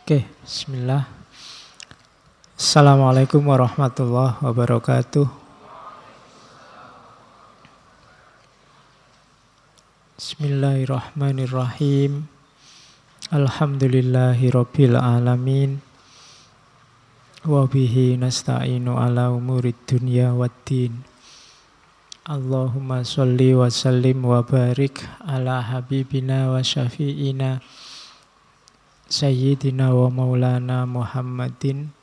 Oke, bismillah. Assalamualaikum warahmatullahi wabarakatuh. Bismillahirrahmanirrahim. Alhamdulillahirabbil alamin. Wa bihi nasta'inu ala umurid dunya waddin. Allahumma sholli wa sallim wa barik ala habibina wa syafi'ina Sayyidina wa maulana Muhammadin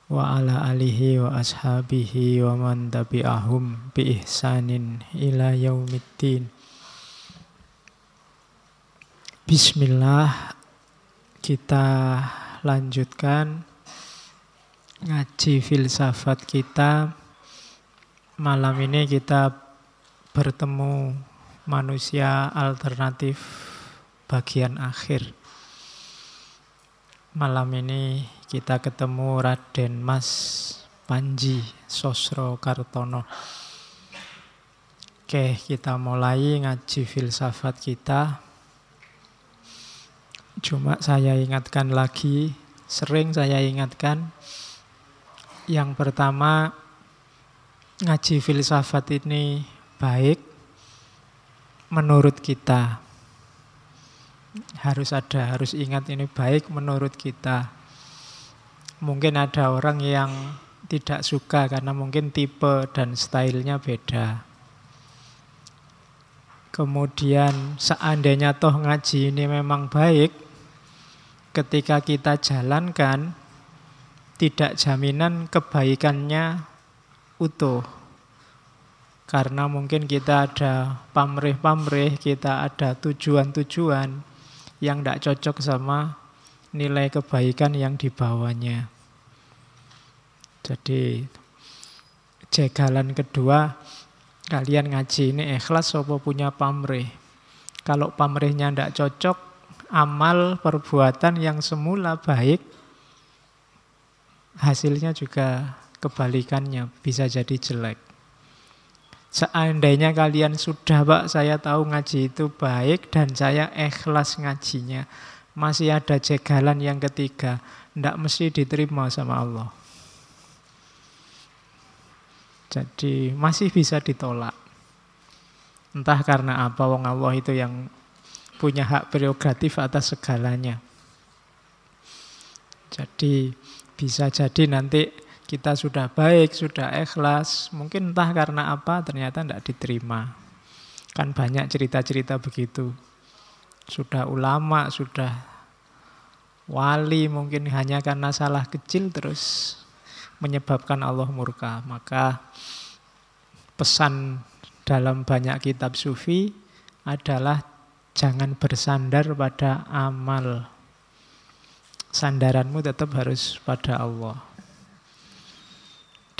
wa ala alihi wa ashabihi wa man tabi'ahum bi ihsanin ila yaumiddin. Bismillah, kita lanjutkan ngaji filsafat kita. Malam ini kita bertemu manusia alternatif bagian akhir. Malam ini kita ketemu Raden Mas Panji Sosrokartono. Oke, kita mulai ngaji filsafat kita. Cuma saya ingatkan lagi, sering saya ingatkan, yang pertama, ngaji filsafat ini baik menurut kita. Harus ingat ini baik menurut kita. Mungkin ada orang yang tidak suka karena mungkin tipe dan stylenya beda. Kemudian seandainya toh ngaji ini memang baik, ketika kita jalankan, tidak jaminan kebaikannya utuh. Karena mungkin kita ada pamrih-pamrih, kita ada tujuan-tujuan yang tidak cocok sama nilai kebaikan yang dibawanya. Jadi jegalan kedua, kalian ngaji ini ikhlas apa punya pamrih. Kalau pamrihnya tidak cocok, amal perbuatan yang semula baik, hasilnya juga kebalikannya, bisa jadi jelek. Seandainya kalian sudah, Pak, saya tahu ngaji itu baik dan saya ikhlas ngajinya, masih ada jegalan yang ketiga, tidak mesti diterima sama Allah. Jadi masih bisa ditolak. Entah karena apa, wong Allah itu yang punya hak prerogatif atas segalanya. Jadi bisa jadi nanti kita sudah baik, sudah ikhlas, mungkin entah karena apa ternyata tidak diterima. Kan banyak cerita-cerita begitu. Sudah ulama, sudah wali, mungkin hanya karena salah kecil terus menyebabkan Allah murka. Maka pesan dalam banyak kitab sufi adalah jangan bersandar pada amal. Sandaranmu tetap harus pada Allah.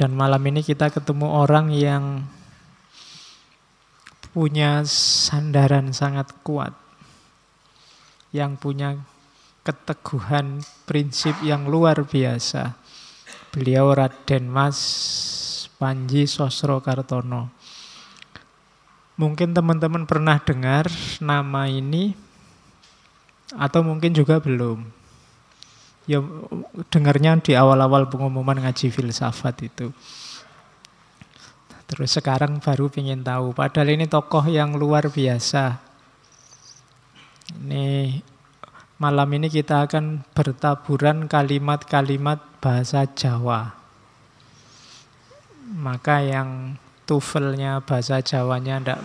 Dan malam ini kita ketemu orang yang punya sandaran sangat kuat, yang punya keteguhan prinsip yang luar biasa. Beliau Raden Mas Panji Sosrokartono. Mungkin teman-teman pernah dengar nama ini, atau mungkin juga belum. Ya, dengarnya di awal-awal pengumuman ngaji filsafat itu. Terus sekarang baru ingin tahu. Padahal ini tokoh yang luar biasa. Ini malam ini kita akan bertaburan kalimat-kalimat bahasa Jawa. Maka yang TOEFL-nya bahasa Jawanya ndak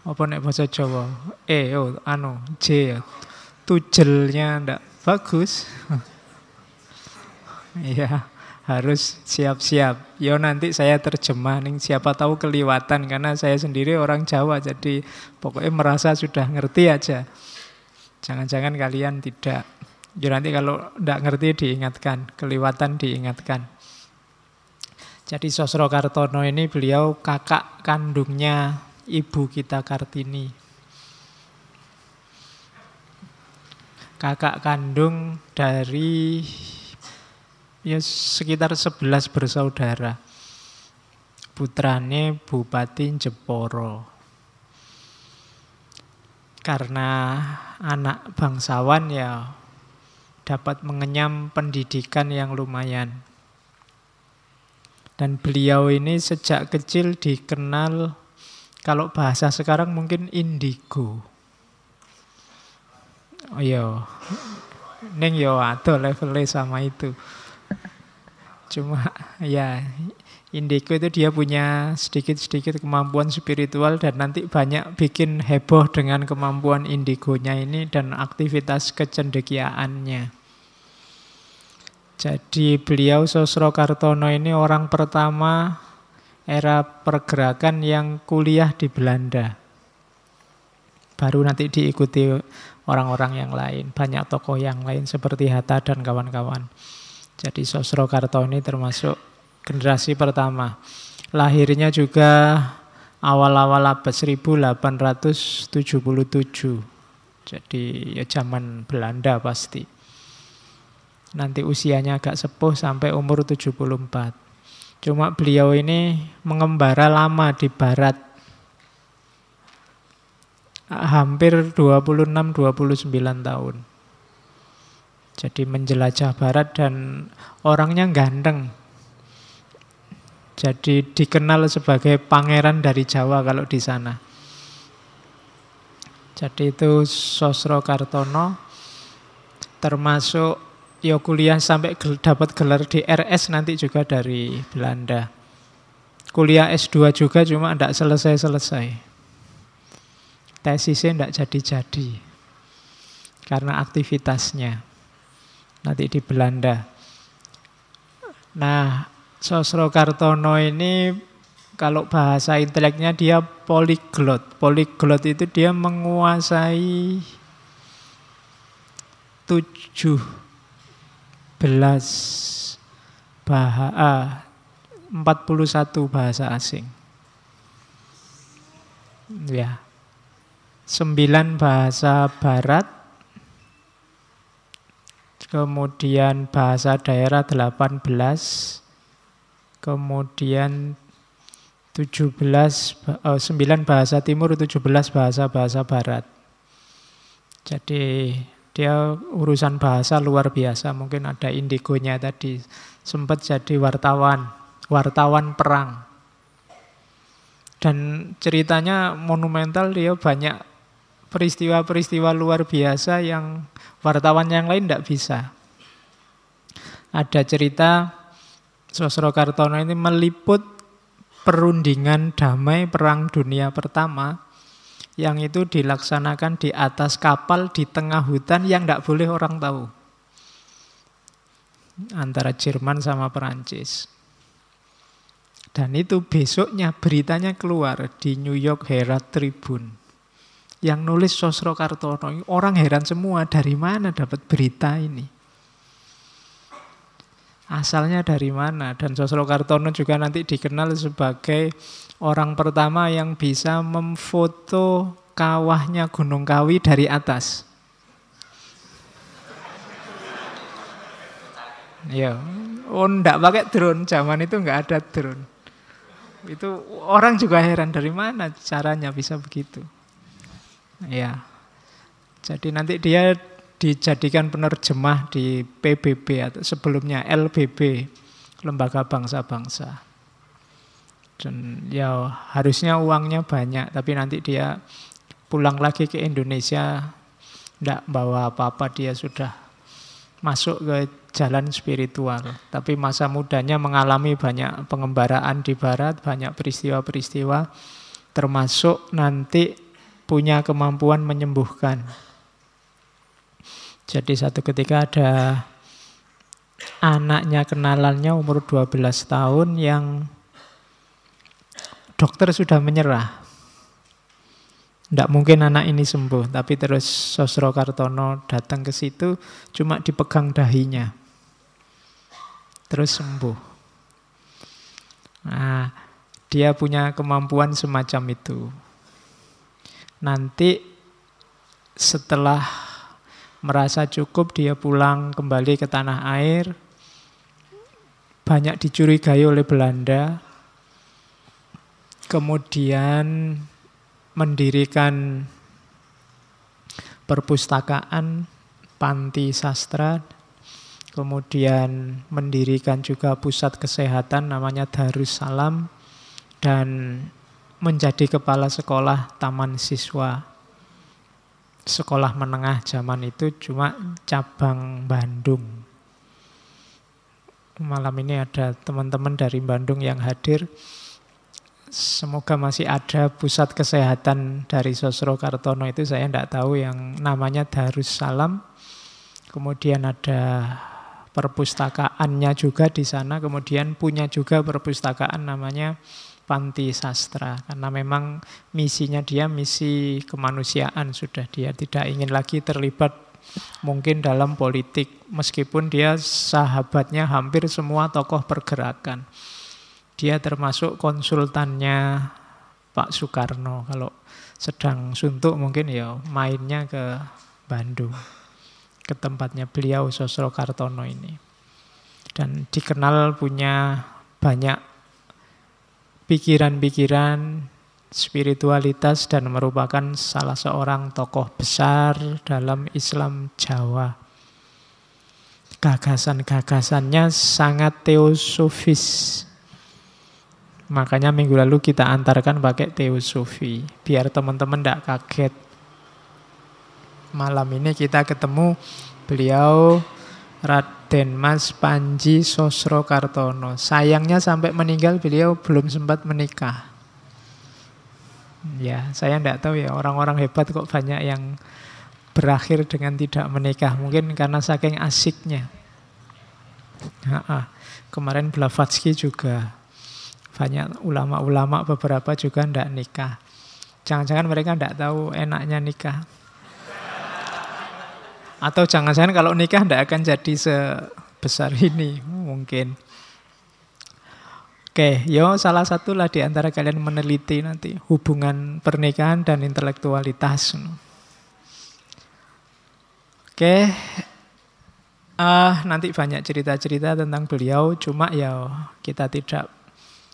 apa nek bahasa Jawa? J ya. Tujelnya ndak bagus. Ya, harus siap-siap. Yo nanti saya terjemah nih, siapa tahu keliwatan karena saya sendiri orang Jawa, jadi pokoknya merasa sudah ngerti aja. Jangan-jangan kalian tidak. Yo nanti kalau ndak ngerti diingatkan, keliwatan diingatkan. Jadi Sosrokartono ini beliau kakak kandungnya ibu kita Kartini. Kakak kandung dari sekitar 11 bersaudara. Putrane Bupati Jepara. Karena anak bangsawan ya dapat mengenyam pendidikan yang lumayan. Dan beliau ini sejak kecil dikenal, kalau bahasa sekarang mungkin indigo. Oh iya, ning yo ado levelnya sama itu. Cuma ya indigo itu dia punya sedikit-sedikit kemampuan spiritual dan nanti banyak bikin heboh dengan kemampuan indigonya ini dan aktivitas kecendekiaannya. Jadi beliau Sosrokartono ini orang pertama era pergerakan yang kuliah di Belanda. Baru nanti diikuti orang-orang yang lain, banyak tokoh yang lain seperti Hatta dan kawan-kawan. Jadi Sosrokarto ini termasuk generasi pertama. Lahirnya juga awal-awal abad 1877. Jadi ya zaman Belanda pasti. Nanti usianya agak sepuh sampai umur 74. Cuma beliau ini mengembara lama di barat. Hampir 26-29 tahun. Jadi menjelajah barat dan orangnya ganteng. Jadi dikenal sebagai pangeran dari Jawa kalau di sana. Jadi itu Sosrokartono termasuk ya kuliah sampai dapat gelar di RS nanti juga dari Belanda. Kuliah S2 juga cuma tidak selesai-selesai. Tesisnya tidak jadi-jadi karena aktivitasnya nanti di Belanda. Nah, Sosrokartono ini kalau bahasa inteleknya dia polyglot. Polyglot itu dia menguasai 41 bahasa asing. Ya. 9 bahasa barat, kemudian bahasa daerah 18, kemudian 9 bahasa timur, 17 bahasa barat. Jadi dia urusan bahasa luar biasa. Mungkin ada indigonya tadi. Sempat jadi wartawan perang. Dan ceritanya monumental, dia banyak peristiwa-peristiwa luar biasa yang wartawan yang lain tidak bisa. Ada cerita Sosrokartono ini meliput perundingan damai Perang Dunia Pertama yang itu dilaksanakan di atas kapal di tengah hutan yang tidak boleh orang tahu. Antara Jerman sama Perancis. Dan itu besoknya beritanya keluar di New York Herald Tribune. Yang nulis Sosrokartono, orang heran semua dari mana dapat berita ini. Asalnya dari mana? Dan Sosrokartono juga nanti dikenal sebagai orang pertama yang bisa memfoto kawahnya Gunung Kawi dari atas. Ya, enggak pakai drone, zaman itu enggak ada drone. Itu orang juga heran dari mana caranya bisa begitu. Ya, jadi nanti dia dijadikan penerjemah di PBB atau sebelumnya LBB, Lembaga Bangsa-Bangsa. Dan ya harusnya uangnya banyak, tapi nanti dia pulang lagi ke Indonesia, tidak bawa apa-apa, dia sudah masuk ke jalan spiritual. Tapi masa mudanya mengalami banyak pengembaraan di barat, banyak peristiwa-peristiwa, termasuk nanti punya kemampuan menyembuhkan. Jadi satu ketika ada anaknya kenalannya umur 12 tahun yang dokter sudah menyerah. Tidak mungkin anak ini sembuh, tapi terus Sosrokartono datang ke situ, cuma dipegang dahinya. Terus sembuh. Nah, dia punya kemampuan semacam itu. Nanti setelah merasa cukup, dia pulang kembali ke tanah air. Banyak dicurigai oleh Belanda. Kemudian mendirikan perpustakaan, panti sastra, kemudian mendirikan juga pusat kesehatan namanya Darussalam, dan menjadi kepala sekolah taman siswa. Sekolah menengah zaman itu cuma cabang Bandung. Malam ini ada teman-teman dari Bandung yang hadir. Semoga masih ada pusat kesehatan dari Sosro Kartono itu, saya tidak tahu, yang namanya Darussalam. Kemudian ada perpustakaannya juga di sana, kemudian punya juga perpustakaan namanya Panti Sastra, karena memang misinya dia misi kemanusiaan sudah. Dia tidak ingin lagi terlibat mungkin dalam politik, meskipun dia sahabatnya hampir semua tokoh pergerakan. Dia termasuk konsultannya Pak Soekarno. Kalau sedang suntuk mungkin ya mainnya ke Bandung, ke tempatnya beliau Sosro Kartono ini. Dan dikenal punya banyak pikiran-pikiran, spiritualitas, dan merupakan salah seorang tokoh besar dalam Islam Jawa. Gagasan-gagasannya sangat teosofis. Makanya minggu lalu kita antarkan pakai teosofi, biar teman-teman tidak kaget. Malam ini kita ketemu beliau Raden Mas Panji Sosro Kartono. Sayangnya sampai meninggal beliau belum sempat menikah. Ya, saya tidak tahu ya, orang-orang hebat kok banyak yang berakhir dengan tidak menikah. Mungkin karena saking asiknya. Kemarin Blavatsky juga, banyak ulama-ulama beberapa juga tidak nikah. Jangan-jangan mereka tidak tahu enaknya nikah. Atau jangan-jangan kalau nikah tidak akan jadi sebesar ini, mungkin. Oke, salah satulah di antara kalian meneliti nanti hubungan pernikahan dan intelektualitas. Oke, nanti banyak cerita-cerita tentang beliau, cuma ya kita tidak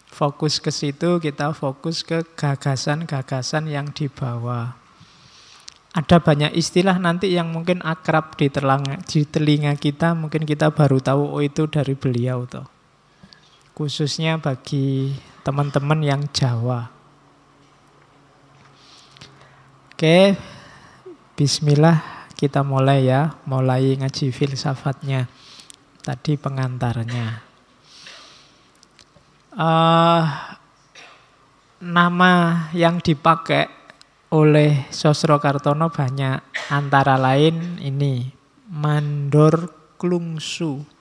fokus ke situ, kita fokus ke gagasan-gagasan yang dibawa. Ada banyak istilah nanti yang mungkin akrab di telinga kita, mungkin kita baru tahu, oh itu dari beliau toh. Khususnya bagi teman-teman yang Jawa. Oke, bismillah, kita mulai ya, mulai ngaji filsafatnya. Tadi pengantarnya. Nama yang dipakai oleh Sosro Kartono banyak, antara lain ini Mandor Klungsu.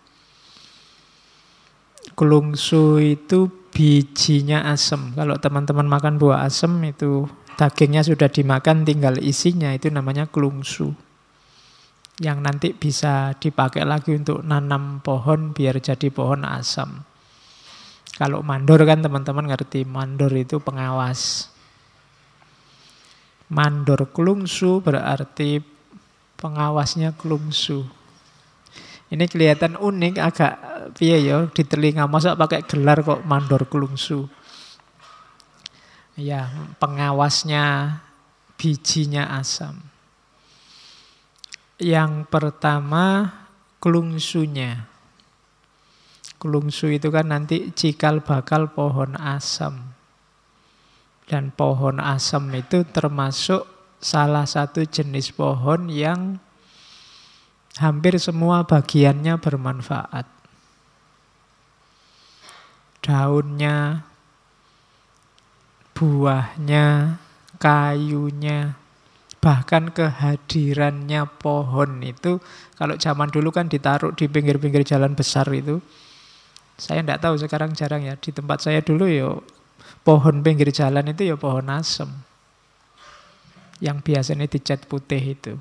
Klungsu itu bijinya asem. Kalau teman-teman makan buah asem itu dagingnya sudah dimakan, tinggal isinya, itu namanya klungsu. Yang nanti bisa dipakai lagi untuk nanam pohon biar jadi pohon asem. Kalau mandor kan teman-teman ngerti, mandor itu pengawas. Mandor klungsu berarti pengawasnya klungsu. Ini kelihatan unik, agak piye ya di telinga, masa pakai gelar kok mandor klungsu. Ya, pengawasnya bijinya asam. Yang pertama klungsunya. Klungsu itu kan nanti cikal bakal pohon asam. Dan pohon asam itu termasuk salah satu jenis pohon yang hampir semua bagiannya bermanfaat. Daunnya, buahnya, kayunya, bahkan kehadirannya pohon itu, kalau zaman dulu kan ditaruh di pinggir-pinggir jalan besar itu. Saya tidak tahu, sekarang jarang ya. Di tempat saya dulu ya pohon pinggir jalan itu ya pohon asem. Yang biasanya dicat putih itu.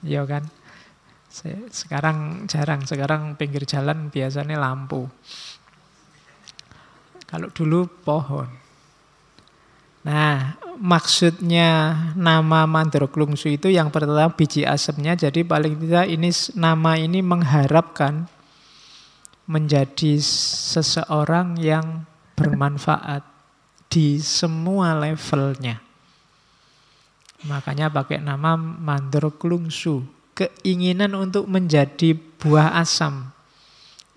Ya kan? Sekarang jarang, sekarang pinggir jalan biasanya lampu. Kalau dulu pohon. Nah, maksudnya nama Mandor Klungsu itu yang pertama biji asemnya, jadi paling tidak ini nama ini mengharapkan menjadi seseorang yang bermanfaat di semua levelnya. Makanya pakai nama mandor klungsu. Keinginan untuk menjadi buah asam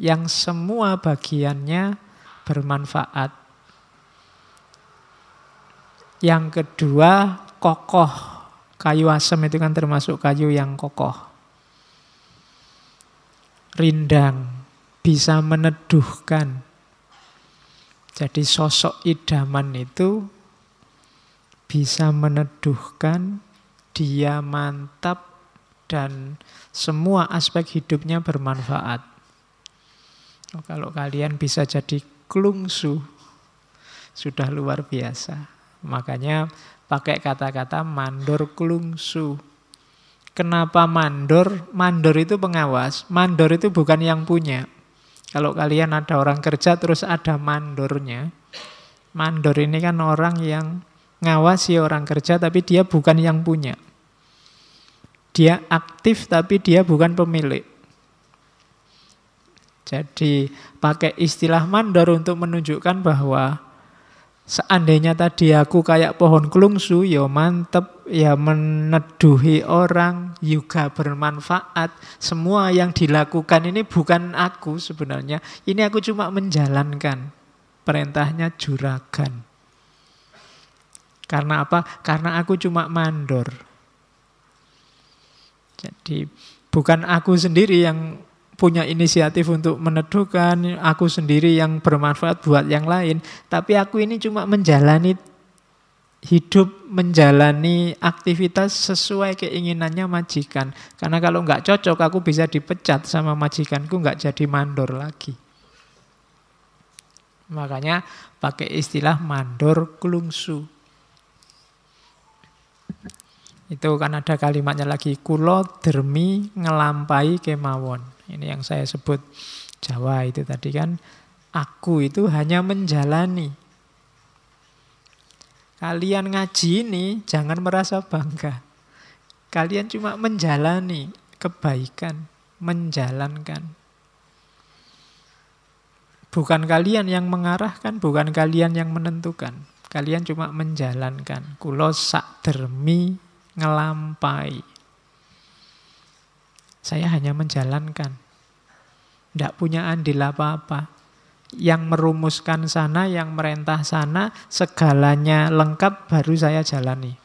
yang semua bagiannya bermanfaat. Yang kedua, kokoh. Kayu asam itu kan termasuk kayu yang kokoh. Rindang, bisa meneduhkan. Jadi sosok idaman itu bisa meneduhkan, dia mantap, dan semua aspek hidupnya bermanfaat. Kalau kalian bisa jadi klungsu, sudah luar biasa. Makanya pakai kata-kata mandor klungsu. Kenapa mandor? Mandor itu pengawas. Mandor itu bukan yang punya. Kalau kalian ada orang kerja terus ada mandornya. Mandor ini kan orang yang ngawasi orang kerja tapi dia bukan yang punya. Dia aktif tapi dia bukan pemilik. Jadi pakai istilah mandor untuk menunjukkan bahwa seandainya tadi aku kayak pohon klungsu, ya mantep, ya meneduhi orang, juga bermanfaat. Semua yang dilakukan ini bukan aku sebenarnya. Ini aku cuma menjalankan. Perintahnya juragan. Karena apa? Karena aku cuma mandor. Jadi bukan aku sendiri yang punya inisiatif untuk meneduhkan, aku sendiri yang bermanfaat buat yang lain, tapi aku ini cuma menjalani hidup, menjalani aktivitas sesuai keinginannya majikan. Karena kalau nggak cocok, aku bisa dipecat sama majikanku, nggak jadi mandor lagi. Makanya pakai istilah mandor klungsu. Itu kan ada kalimatnya lagi, kulo dermi ngelampai kemawon. Ini yang saya sebut Jawa itu tadi kan, aku itu hanya menjalani. Kalian ngaji ini jangan merasa bangga. Kalian cuma menjalani kebaikan, menjalankan. Bukan kalian yang mengarahkan, bukan kalian yang menentukan. Kalian cuma menjalankan. Kulo sak dermi ngelampai. Saya hanya menjalankan. Tidak punya andil apa-apa. Yang merumuskan sana, yang merentah sana, segalanya lengkap baru saya jalani.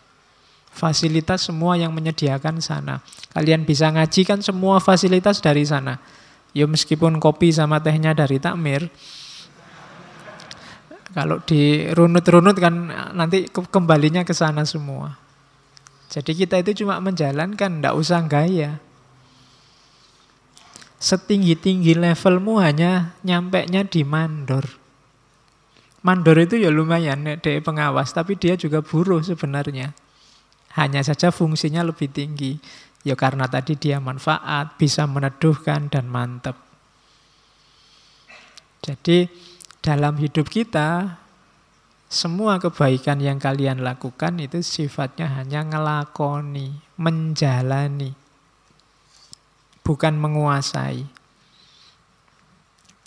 Fasilitas semua yang menyediakan sana. Kalian bisa ngaji kan semua fasilitas dari sana. Ya meskipun kopi sama tehnya dari takmir. Kalau dirunut-runut kan nanti kembalinya ke sana semua. Jadi kita itu cuma menjalankan, tidak usah gaya. Setinggi-tinggi levelmu hanya nyampeknya di mandor. Mandor itu ya lumayan, dia pengawas, tapi dia juga buruh sebenarnya. Hanya saja fungsinya lebih tinggi. Ya karena tadi dia manfaat, bisa meneduhkan dan mantep. Jadi dalam hidup kita, semua kebaikan yang kalian lakukan itu sifatnya hanya ngelakoni, menjalani, bukan menguasai.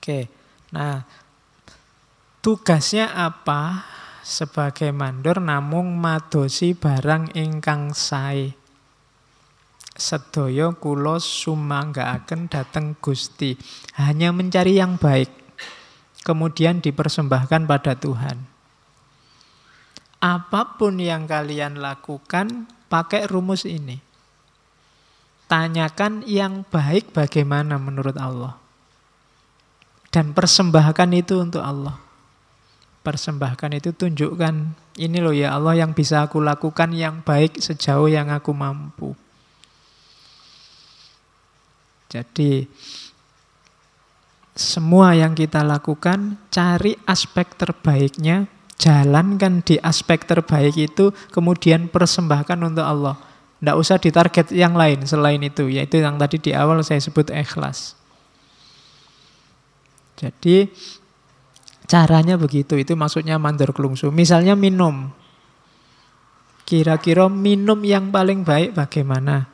Oke, nah tugasnya apa sebagai mandor? Namung madosi barang ingkang sae. Sedaya kula sumanggaaken dhateng Gusti. Hanya mencari yang baik, kemudian dipersembahkan pada Tuhan. Apapun yang kalian lakukan, pakai rumus ini. Tanyakan yang baik bagaimana menurut Allah. Dan persembahkan itu untuk Allah. Persembahkan itu tunjukkan, ini loh ya Allah yang bisa aku lakukan yang baik sejauh yang aku mampu. Jadi, semua yang kita lakukan, cari aspek terbaiknya, jalankan di aspek terbaik itu, kemudian persembahkan untuk Allah. Tidak usah ditarget yang lain selain itu, yaitu yang tadi di awal saya sebut ikhlas. Jadi caranya begitu, itu maksudnya mandor klungsu. Misalnya minum. Kira-kira minum yang paling baik bagaimana?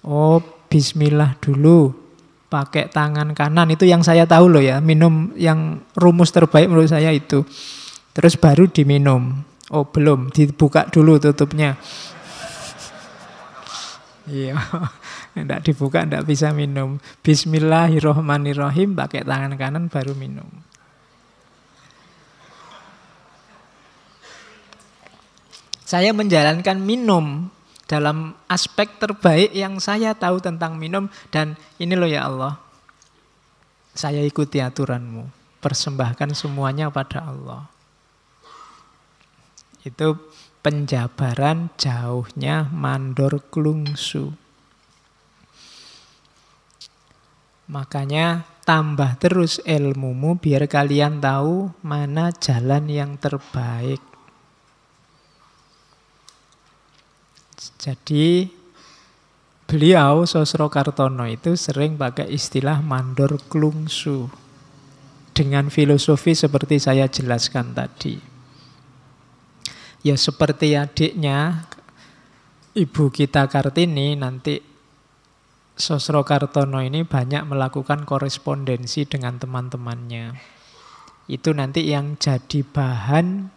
Oh, bismillah dulu. Pakai tangan kanan, itu yang saya tahu loh ya. Minum yang rumus terbaik menurut saya itu. Terus baru diminum. Oh belum, dibuka dulu tutupnya. Iya, tidak dibuka tidak bisa minum. Bismillahirrohmanirrohim, pakai tangan kanan baru minum. Saya menjalankan minum dalam aspek terbaik yang saya tahu tentang minum. Dan ini loh ya Allah, saya ikuti aturanmu, persembahkan semuanya pada Allah. Itu penjabaran jauhnya mandor klungsu. Makanya tambah terus ilmumu biar kalian tahu mana jalan yang terbaik. Jadi beliau Sosrokartono itu sering pakai istilah mandor klungsu dengan filosofi seperti saya jelaskan tadi. Ya seperti adiknya ibu kita Kartini, nanti Sosrokartono ini banyak melakukan korespondensi dengan teman-temannya. Itu nanti yang jadi bahan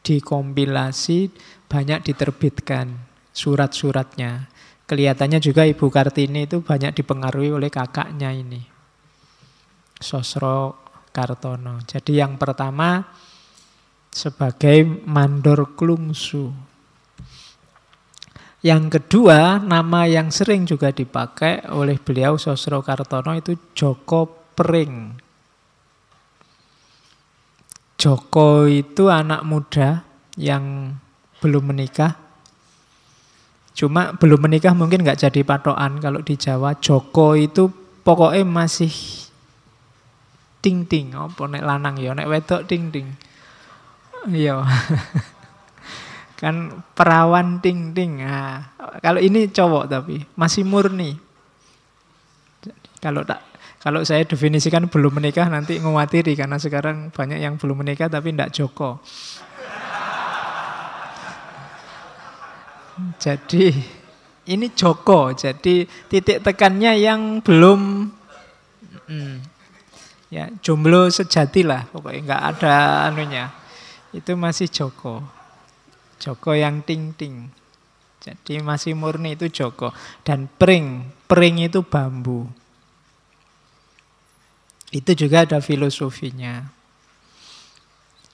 dikompilasi, banyak diterbitkan surat-suratnya. Kelihatannya juga Ibu Kartini itu banyak dipengaruhi oleh kakaknya ini, Sosrokartono. Jadi yang pertama sebagai mandor klungsu. Yang kedua, nama yang sering juga dipakai oleh beliau Sosrokartono itu Joko Pring. Joko itu anak muda yang belum menikah. Cuma belum menikah mungkin nggak jadi patokan kalau di Jawa. Joko itu pokoknya masih ting-ting. Apa nek lanang ya, nek wedok ting-ting. Iya. Kan perawan ting-ting. Nah, kalau ini cowok tapi masih murni. Kalau saya definisikan belum menikah nanti ngewatiri karena sekarang banyak yang belum menikah tapi tidak Joko. Jadi ini Joko. Jadi titik tekannya yang belum ya jomblo sejati lah pokoknya nggak ada anunya. Itu masih Joko. Joko yang ting-ting. Jadi masih murni itu Joko. Dan pring itu bambu. Itu juga ada filosofinya.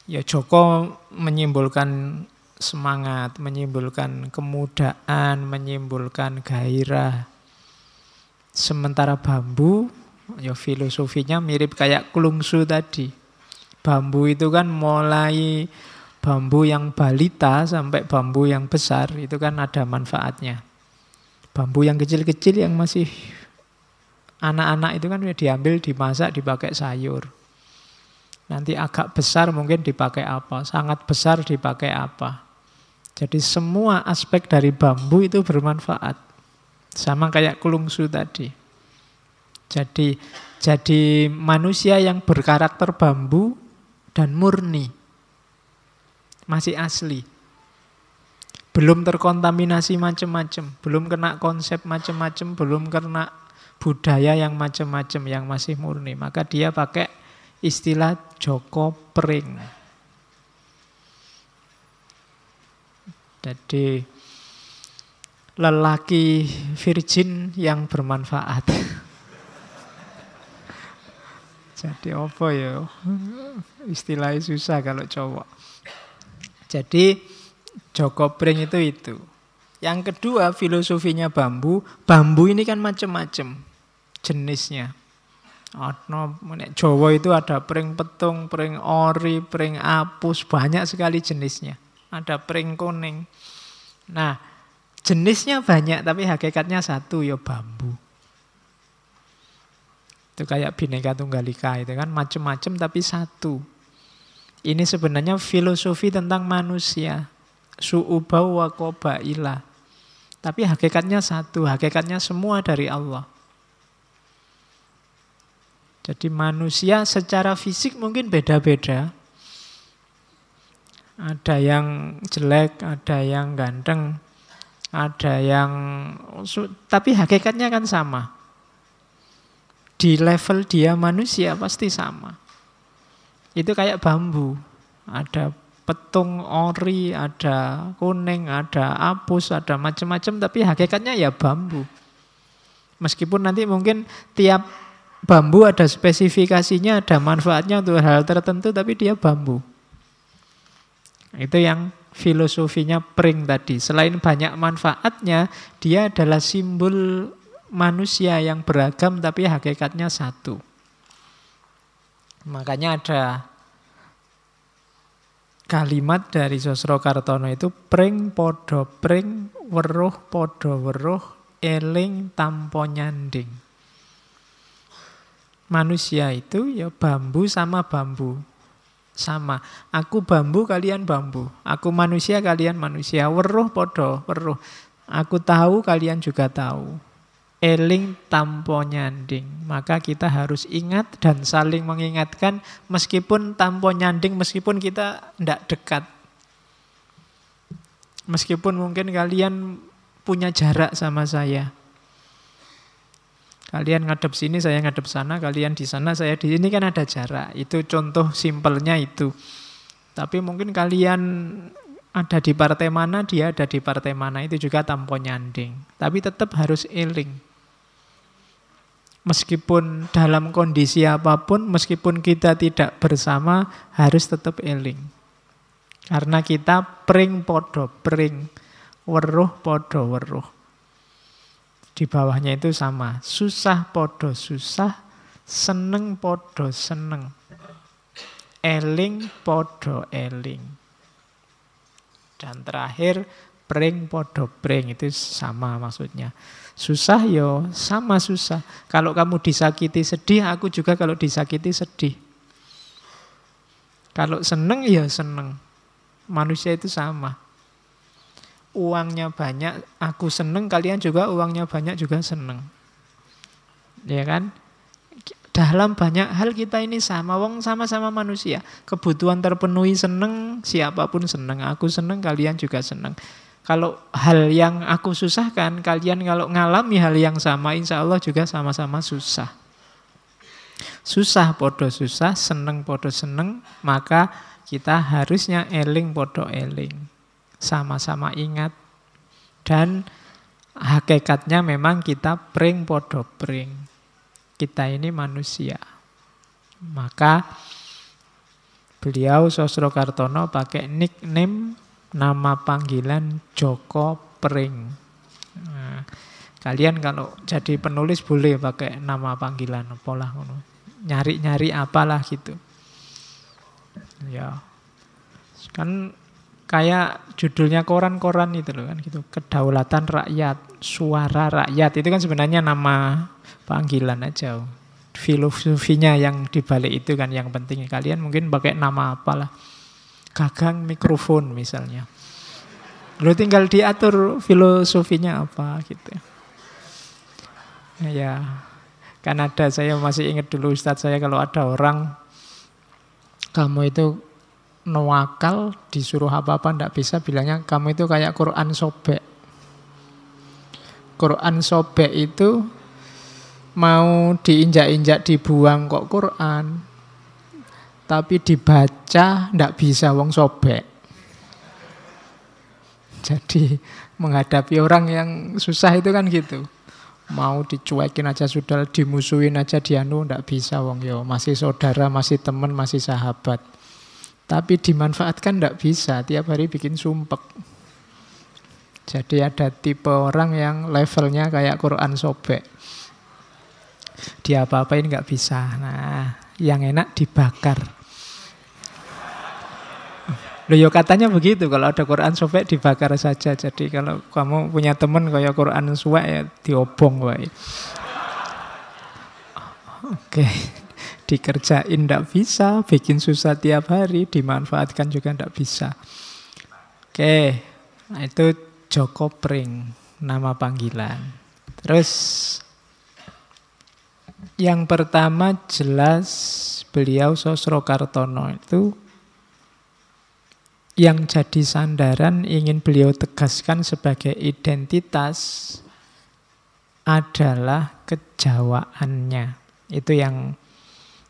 Ya Joko menyimbolkan semangat, menyimbolkan kemudaan, menyimbolkan gairah. Sementara bambu, ya filosofinya mirip kayak klungsu tadi. Bambu itu kan mulai bambu yang balita sampai bambu yang besar, itu kan ada manfaatnya. Bambu yang kecil-kecil yang masih anak-anak itu kan diambil, dimasak, dipakai sayur. Nanti agak besar mungkin dipakai apa, sangat besar dipakai apa. Jadi semua aspek dari bambu itu bermanfaat. Sama kayak klungsu tadi. Jadi manusia yang berkarakter bambu dan murni. Masih asli. Belum terkontaminasi macam-macam, belum kena konsep macam-macam, belum kena budaya yang macam-macam, yang masih murni. Maka dia pakai istilah Joko Pring. Jadi lelaki virgin yang bermanfaat. Jadi apa ya? Istilahnya susah kalau cowok. Jadi Joko Pring itu. Yang kedua filosofinya bambu. Bambu ini kan macam-macam jenisnya. Jawa itu ada pring petung, pring ori, pring apus, banyak sekali jenisnya. Ada pring kuning. Nah, jenisnya banyak tapi hakikatnya satu, ya bambu. Itu kayak Bhinneka Tunggal Ika itu kan macam-macam tapi satu. Ini sebenarnya filosofi tentang manusia. Su'ubau wa qabaila. Tapi hakikatnya satu, hakikatnya semua dari Allah. Jadi manusia secara fisik mungkin beda-beda. Ada yang jelek, ada yang ganteng, ada yang... Tapi hakikatnya kan sama. Di level dia manusia pasti sama. Itu kayak bambu. Ada petung, ori, ada kuning, ada apus, ada macam-macam, tapi hakikatnya ya bambu. Meskipun nanti mungkin tiap bambu ada spesifikasinya, ada manfaatnya untuk hal tertentu, tapi dia bambu. Itu yang filosofinya pring tadi. Selain banyak manfaatnya, dia adalah simbol manusia yang beragam, tapi hakikatnya satu. Makanya ada kalimat dari Sosrokartono itu pring podo pring, weruh podo weruh, eling tampo nyanding. Manusia itu ya bambu sama bambu. Sama. Aku bambu, kalian bambu. Aku manusia, kalian manusia. Weruh podo weruh. Aku tahu, kalian juga tahu. Eling tampo nyanding. Maka kita harus ingat dan saling mengingatkan meskipun tampo nyanding, meskipun kita tidak dekat. Meskipun mungkin kalian punya jarak sama saya. Kalian ngadep sini, saya ngadep sana, kalian di sana, saya di sini, kan ada jarak. Itu contoh simpelnya itu. Tapi mungkin kalian ada di partai mana, dia ada di partai mana, itu juga tampo nyanding. Tapi tetap harus eling. Meskipun dalam kondisi apapun, meskipun kita tidak bersama, harus tetap eling. Karena kita pring podo pring, weruh podo weruh. Di bawahnya itu sama, susah podo susah, seneng podo seneng, eling podo eling. Dan terakhir, pring podo pring, itu sama maksudnya. Susah yo sama susah. Kalau kamu disakiti sedih, aku juga kalau disakiti sedih. Kalau seneng ya seneng. Manusia itu sama. Uangnya banyak, aku seneng, kalian juga uangnya banyak juga seneng. Ya kan? Dalam banyak hal kita ini sama, wong sama-sama manusia. Kebutuhan terpenuhi seneng, siapapun seneng. Aku seneng, kalian juga seneng. Kalau hal yang aku susahkan, kalian kalau ngalami hal yang sama, insya Allah juga sama-sama susah. Susah podo susah, seneng podo seneng, maka kita harusnya eling podo eling. Sama-sama ingat. Dan hakikatnya memang kita pring podo pring. Kita ini manusia. Maka beliau Sosrokartono pakai nickname, nama panggilan Joko Pring. Nah, kalian kalau jadi penulis boleh pakai nama panggilan apalah, nyari-nyari apalah gitu. Ya, kan kayak judulnya koran-koran itu loh kan gitu. Kedaulatan Rakyat, Suara Rakyat, itu kan sebenarnya nama panggilan aja. Filosofinya yang dibalik itu kan yang penting. Kalian mungkin pakai nama apalah. Gagang mikrofon misalnya. Lo tinggal diatur filosofinya apa gitu. Ya, kan ada, saya masih ingat dulu Ustadz saya kalau ada orang, kamu itu nuwakal, disuruh apa-apa ndak bisa, bilangnya kamu itu kayak Quran sobek. Quran sobek itu mau diinjak-injak dibuang kok Quran. Tapi dibaca ndak bisa, wong sobek. Jadi menghadapi orang yang susah itu kan gitu. Mau dicuekin aja sudah, dimusuhin aja dianu, ndak bisa wong yo. Masih saudara, masih teman, masih sahabat. Tapi dimanfaatkan ndak bisa, tiap hari bikin sumpek. Jadi ada tipe orang yang levelnya kayak Quran sobek. Dia apa-apain nggak bisa. Nah, yang enak dibakar. Loh ya katanya begitu, kalau ada Quran sobek dibakar saja. Jadi kalau kamu punya teman kayak Quran suwek ya diobong wae. Oke. Dikerjain ndak bisa, bikin susah tiap hari, dimanfaatkan juga ndak bisa. Oke. Nah, itu Joko Pring, nama panggilan. Terus yang pertama jelas beliau Sosrokartono itu yang jadi sandaran ingin beliau tegaskan sebagai identitas adalah kejawaannya. Itu yang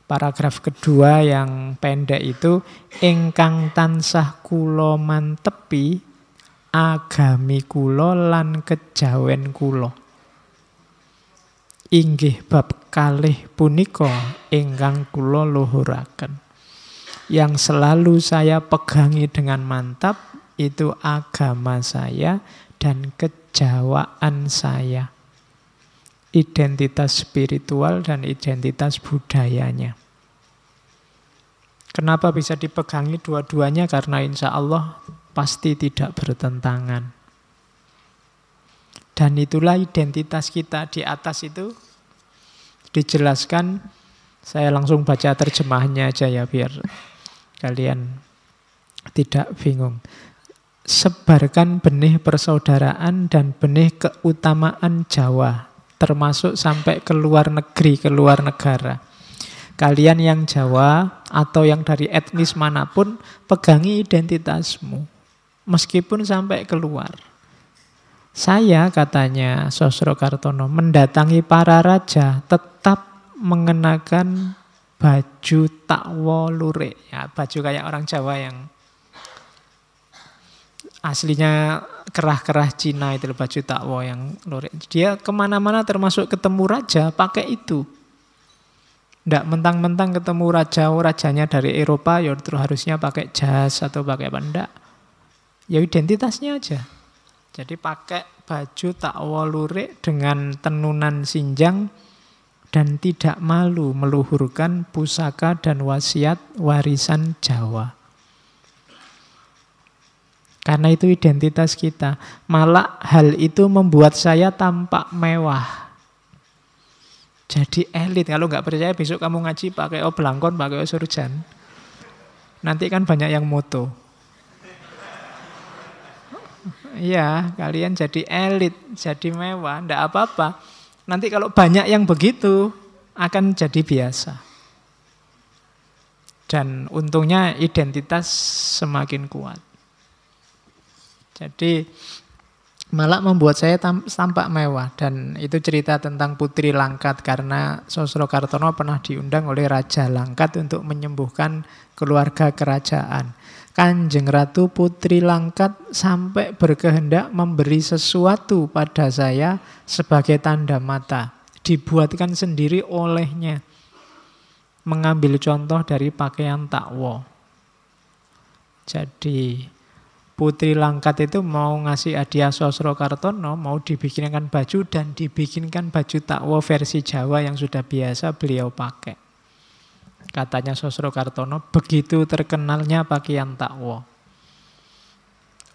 Paragraf kedua yang pendek itu, ingkang tansah kula mantepi agami kula lan kejawen kula. Inggih bab kalih punika ingkang kula luhuraken. Yang selalu saya pegangi dengan mantap itu agama saya dan kejawaan saya. Identitas spiritual dan identitas budayanya. Kenapa bisa dipegangi dua-duanya? Karena insya Allah pasti tidak bertentangan. Dan itulah identitas kita. Di atas itu dijelaskan, saya langsung baca terjemahnya aja ya biar kalian tidak bingung. Sebarkan benih persaudaraan dan benih keutamaan Jawa, termasuk sampai ke luar negeri, ke luar negara. Kalian yang Jawa atau yang dari etnis manapun, pegangi identitasmu. Meskipun sampai keluar. Saya, katanya Sosrokartono, mendatangi para raja tetap mengenakan baju takwa lurik. Ya, baju kayak orang Jawa yang aslinya kerah-kerah Cina itu, baju takwa yang lurik. Dia kemana-mana termasuk ketemu raja pakai itu. Tidak mentang-mentang ketemu raja, rajanya dari Eropa, ya terus harusnya pakai jas atau pakai apa. Tidak. Ya identitasnya aja. Jadi pakai baju takwa lurik dengan tenunan sinjang dan tidak malu meluhurkan pusaka dan wasiat warisan Jawa. Karena itu identitas kita. Malah hal itu membuat saya tampak mewah. Jadi elit. Kalau nggak percaya besok kamu ngaji pakai belangkon, pakai surjan. Nanti kan banyak yang moto. Iya, kalian jadi elit, jadi mewah. Nggak apa-apa. Nanti kalau banyak yang begitu, akan jadi biasa. Dan untungnya identitas semakin kuat. Jadi malah membuat saya tampak mewah. Dan itu cerita tentang Putri Langkat. Karena Sosrokartono pernah diundang oleh Raja Langkat untuk menyembuhkan keluarga kerajaan. Kanjeng Ratu Putri Langkat sampai berkehendak memberi sesuatu pada saya sebagai tanda mata. Dibuatkan sendiri olehnya. Mengambil contoh dari pakaian takwa. Jadi Putri Langkat itu mau ngasih hadiah Sosrokartono, mau dibikinkan baju dan dibikinkan baju takwa versi Jawa yang sudah biasa beliau pakai. Katanya Sosrokartono, begitu terkenalnya pakaian takwa.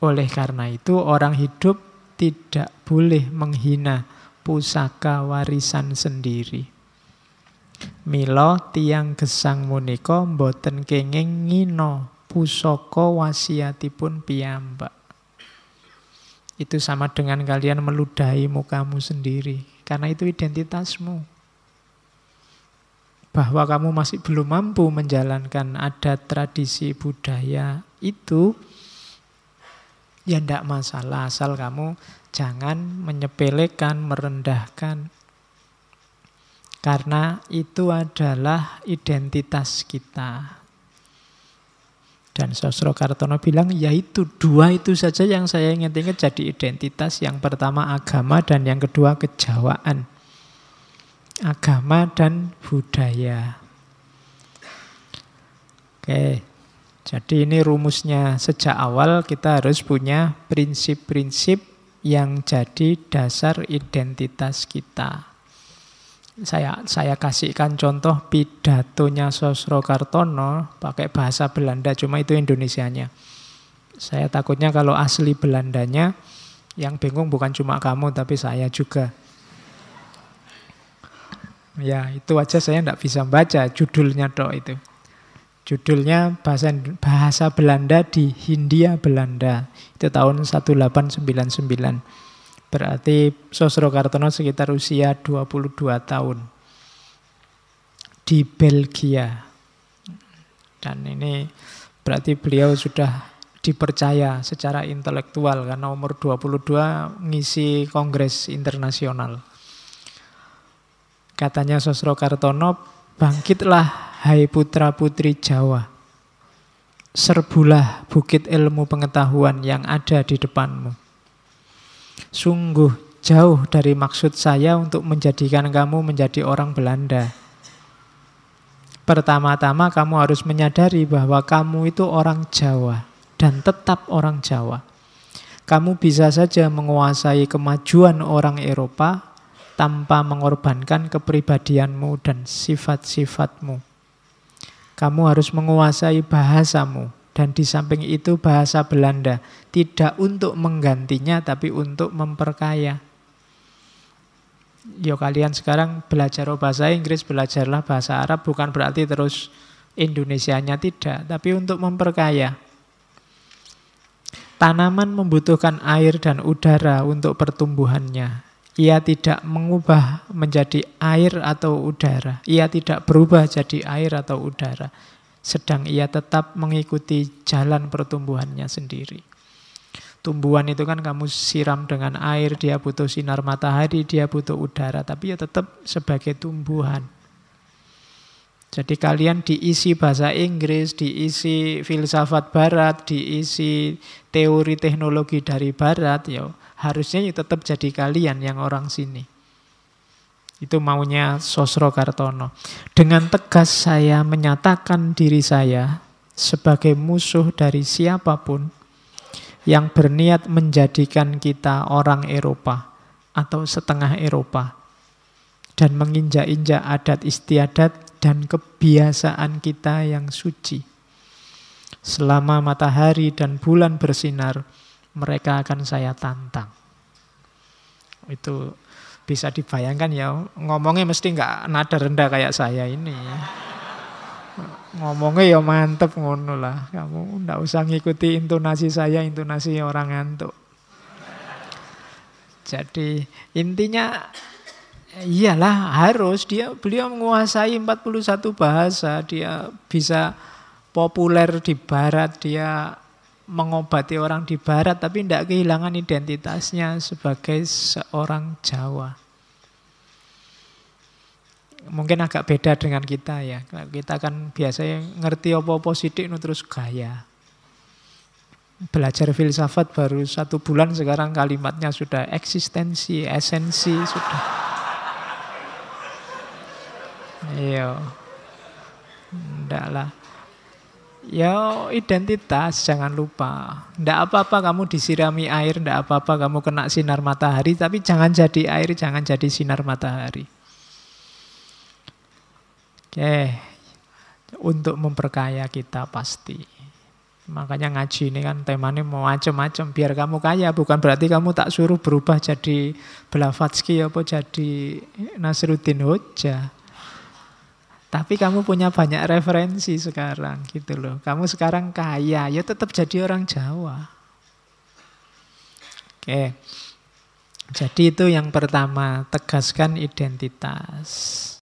Oleh karena itu orang hidup tidak boleh menghina pusaka warisan sendiri. Mila tiyang gesang menika mboten kenging ngina pusaka wasiatipun piyambak. Itu sama dengan kalian meludahi mukamu sendiri. Karena itu identitasmu. Bahwa kamu masih belum mampu menjalankan adat tradisi budaya itu, ya tidak masalah. Asal kamu jangan menyepelekan, merendahkan. Karena itu adalah identitas kita. Dan Sosrokartono bilang, ya itu dua itu saja yang saya ingat-ingat jadi identitas. Yang pertama agama dan yang kedua kejawaan. Agama dan budaya. Oke, jadi ini rumusnya. Sejak awal kita harus punya prinsip-prinsip yang jadi dasar identitas kita. Saya kasihkan contoh pidatonya Sosrokartono pakai bahasa Belanda, cuma itu Indonesianya. Saya takutnya kalau asli Belandanya yang bingung bukan cuma kamu tapi saya juga. Ya itu aja saya tidak bisa baca judulnya dok itu. Judulnya bahasa Belanda di Hindia Belanda. Itu tahun 1899. Berarti Sosrokartono sekitar usia 22 tahun. Di Belgia. Dan ini berarti beliau sudah dipercaya secara intelektual. Karena umur 22 ngisi kongres internasional. Katanya Sosrokartono, bangkitlah Hai putra-putri Jawa, serbulah bukit ilmu pengetahuan yang ada di depanmu. Sungguh jauh dari maksud saya untuk menjadikan kamu menjadi orang Belanda. Pertama-tama kamu harus menyadari bahwa kamu itu orang Jawa dan tetap orang Jawa. Kamu bisa saja menguasai kemajuan orang Eropa tanpa mengorbankan kepribadianmu dan sifat-sifatmu. Kamu harus menguasai bahasamu. Dan di samping itu bahasa Belanda. Tidak untuk menggantinya, tapi untuk memperkaya. Yo kalian sekarang belajar bahasa Inggris, belajarlah bahasa Arab. Bukan berarti terus Indonesianya tidak, tapi untuk memperkaya. Tanaman membutuhkan air dan udara untuk pertumbuhannya. Ia tidak mengubah menjadi air atau udara. Ia tidak berubah jadi air atau udara. Sedang ia tetap mengikuti jalan pertumbuhannya sendiri. Tumbuhan itu kan kamu siram dengan air, dia butuh sinar matahari, dia butuh udara. Tapi ya tetap sebagai tumbuhan. Jadi kalian diisi bahasa Inggris, diisi filsafat barat, diisi teori teknologi dari barat, ya harusnya ya tetap jadi kalian yang orang sini. Itu maunya Sosro Kartono. Dengan tegas saya menyatakan diri saya sebagai musuh dari siapapun yang berniat menjadikan kita orang Eropa atau setengah Eropa dan menginjak-injak adat istiadat dan kebiasaan kita yang suci. Selama matahari dan bulan bersinar, mereka akan saya tantang. Itu bisa dibayangkan ya, ngomongnya mesti nggak nada rendah kayak saya ini. Ngomongnya ya mantep ngono lah. Kamu nggak usah ngikuti intonasi saya, intonasi orang ngantuk. Jadi intinya iyalah harus beliau menguasai 41 bahasa, dia bisa populer di barat, dia mengobati orang di barat tapi tidak kehilangan identitasnya sebagai seorang Jawa. Mungkin agak beda dengan kita ya. Kita kan biasanya ngerti apa-apa sidik terus gaya. Belajar filsafat baru 1 bulan sekarang kalimatnya sudah eksistensi, esensi sudah. Iya. Ndak lah. Ya identitas jangan lupa. Ndak apa-apa kamu disirami air, ndak apa-apa kamu kena sinar matahari, tapi jangan jadi air, jangan jadi sinar matahari. Oke. Untuk memperkaya kita pasti. Makanya ngaji ini kan temanya mau macam-macam biar kamu kaya, bukan berarti kamu tak suruh berubah jadi Blavatsky apa jadi Nasruddin Hoja. Tapi kamu punya banyak referensi sekarang gitu loh. Kamu sekarang kaya, ya tetap jadi orang Jawa. Oke. Jadi itu yang pertama, tegaskan identitas.